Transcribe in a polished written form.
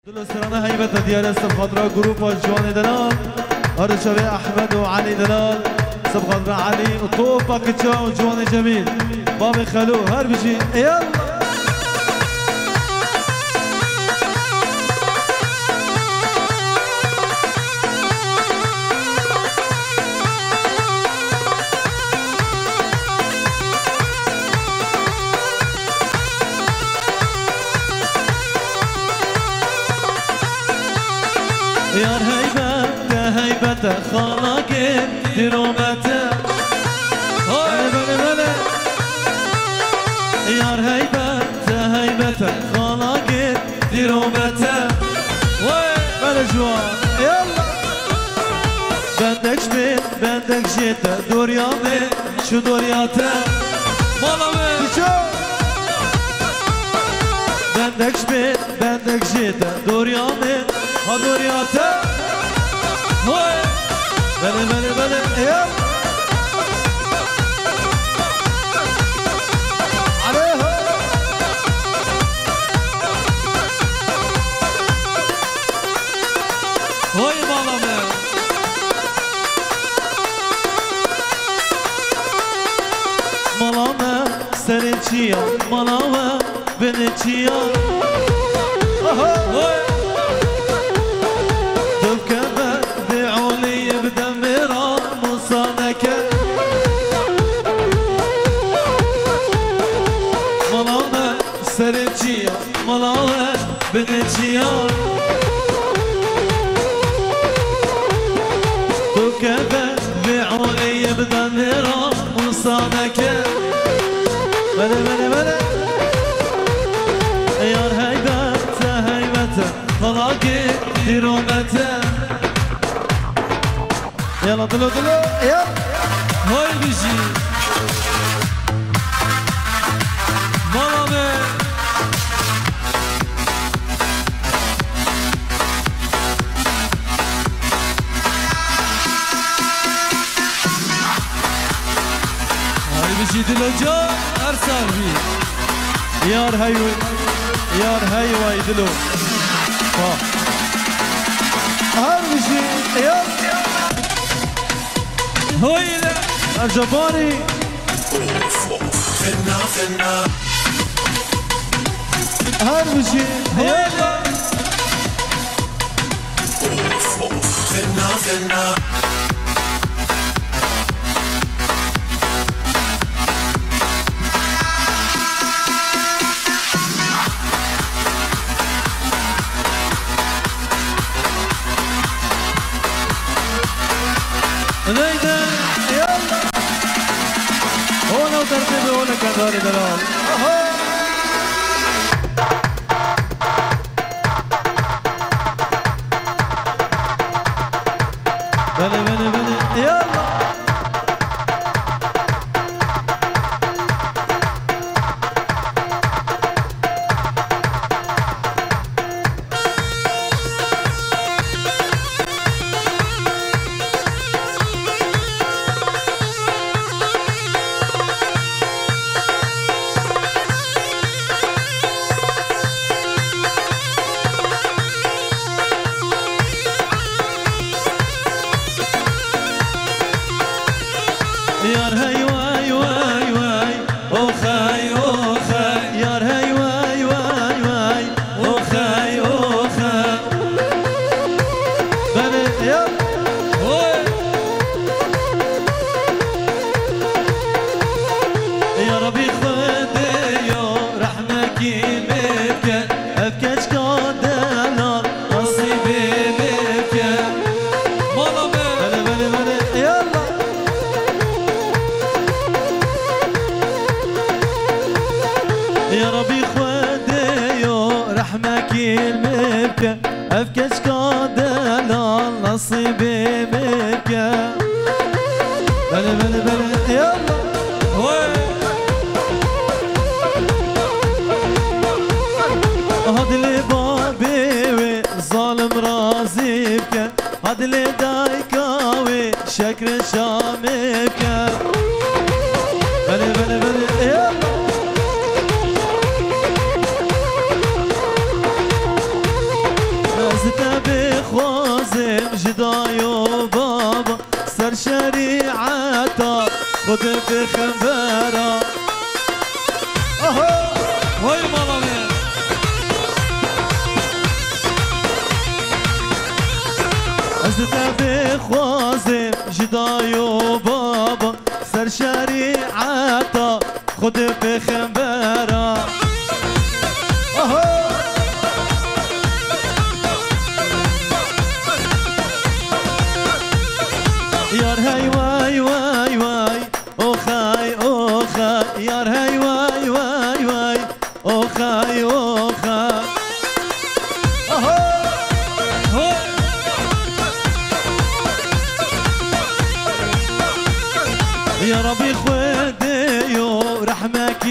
دلسترانه هیبت دیار است خاطر گروه جوان دلال هرشوی احمد و علی دلال سب خاطر علی و طوفا کچا و جوان جمیل باب خلو هر بشی یلا یار هیبت خالاگه دیرومته بله بله یار هیبت خالاگه دیرومته بله جوان یلا بندک جیت دوریامه شو دوریاته مالامه بندک جیت دوریامه ها دوریاته بله يلا عليها هوي مالامه سرنچيا مالامه بنچيا هوي سرنچيا ملاوه بنچيا تو كذا بعولي بدمرا وصانك بلا يار هيبت خلاقي ديرومته يلا دلو يلا هاي بيجي ماما بشيد الوجه ارسل بي يار هاي وايدلو هار بشي يار هوي لا الجباري خنا هار بشي يلا خنا نيدا يلا هنا وترتيبي هنا كذلك دلال بلي يلا يار هاي واي اوخاي يار هاي واي اوخاي بني يا يا ربي خدي رحمك يمك ابكيش قدنا نصيبي بك بلي يلا يا ربي خديو رحمك المبكى افكش قادنا نصيبي بك بلي يلا هاد اللي بابي ظالم رازي بك هاد اللي دايكاوي شكر شامك بلي يلا خد بخنبرة اهو وای مالامه از دبی خوازم جدایو بابا سر شریعتا خود بخنبرا اهو یار هی وای وای وای اوخای اوخای یار هی وای وای وای اوخای اوخای اهو يا ربي خديو رحمك